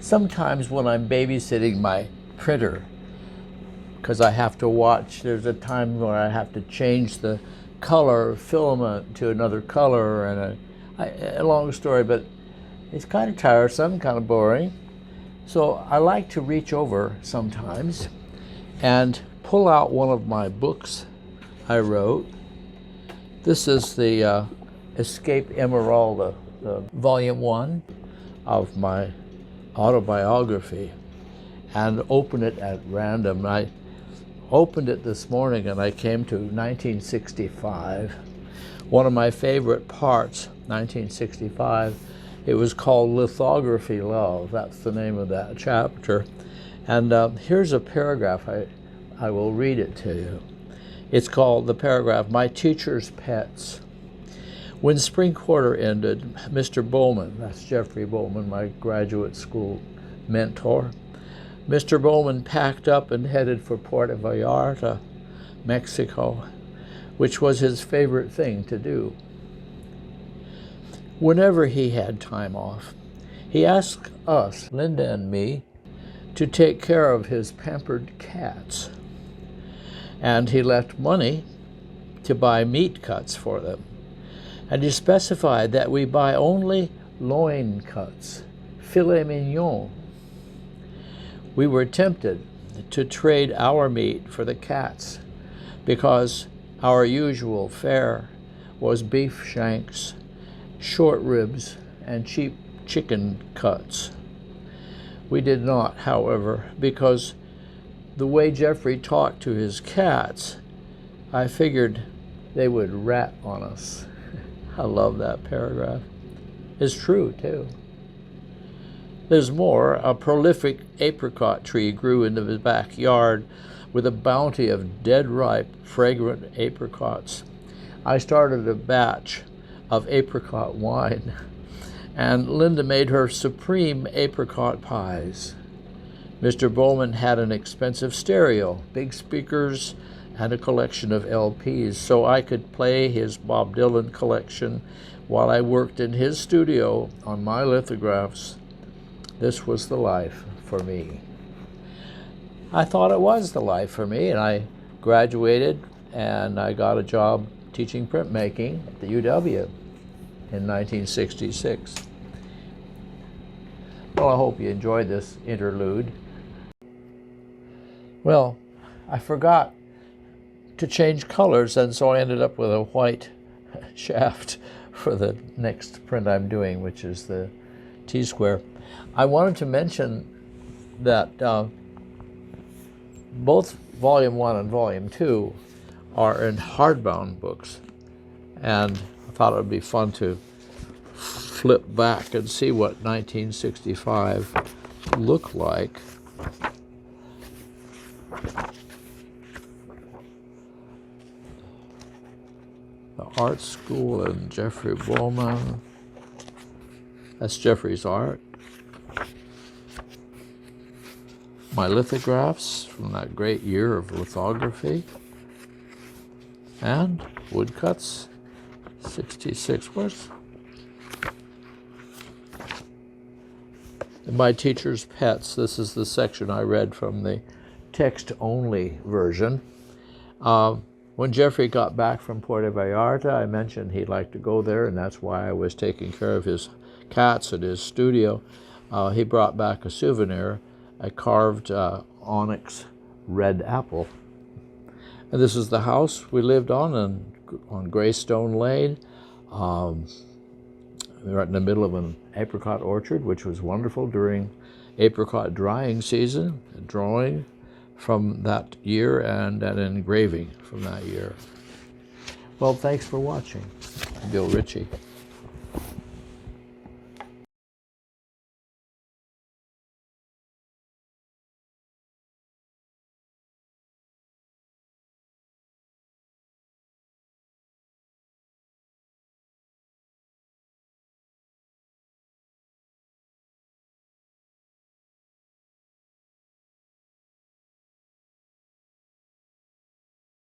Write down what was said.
Sometimes when I'm babysitting my printer, because I have to watch, there's a time where I have to change the color filament to another color, and a long story, but it's kind of tiresome, kind of boring. So I like to reach over sometimes and pull out one of my books I wrote. This is the Escape Emeralda, the volume 1 of my autobiography, and open it at random. I opened it this morning and I came to 1965. One of my favorite parts, 1965, it was called Lithography Love. That's the name of that chapter. And here's a paragraph, I will read it to you. It's called, the paragraph, My Teacher's Pets. When spring quarter ended, Mr. Bowman, that's Jeffrey Bowman, my graduate school mentor, Mr. Bowman packed up and headed for Puerto Vallarta, Mexico, which was his favorite thing to do. Whenever he had time off, he asked us, Lynda and me, to take care of his pampered cats. And he left money to buy meat cuts for them. And he specified that we buy only loin cuts, filet mignon. We were tempted to trade our meat for the cats because our usual fare was beef shanks, short ribs, and cheap chicken cuts. We did not, however, because the way Jeffrey talked to his cats, I figured they would rat on us. I love that paragraph. It's true, too. There's more. A prolific apricot tree grew in his backyard with a bounty of dead ripe, fragrant apricots. I started a batch of apricot wine, and Lynda made her supreme apricot pies. Mr. Bowman had an expensive stereo, big speakers, and a collection of LPs, so I could play his Bob Dylan collection while I worked in his studio on my lithographs. This was the life for me. I thought it was the life for me, and I graduated and I got a job teaching printmaking at the UW in 1966. Well, I hope you enjoyed this interlude. Well, I forgot to change colors, and so I ended up with a white shaft for the next print I'm doing, which is the T-square. I wanted to mention that both Volume 1 and Volume 2 are in hardbound books, and I thought it would be fun to flip back and see what 1965 looked like. The art school and Jeffrey Bowman. That's Jeffrey's art. My lithographs from that great year of lithography. And woodcuts, 66 words. My Teacher's Pets. This is the section I read from the text-only version. When Jeffrey got back from Puerto Vallarta, I mentioned he'd like to go there, and that's why I was taking care of his cats at his studio. He brought back a souvenir, a carved onyx red apple. And this is the house we lived on Greystone Lane. We were right in the middle of an apricot orchard, which was wonderful during apricot drying season, drawing from that year and an engraving from that year. Well, thanks for watching. Bill Ritchie.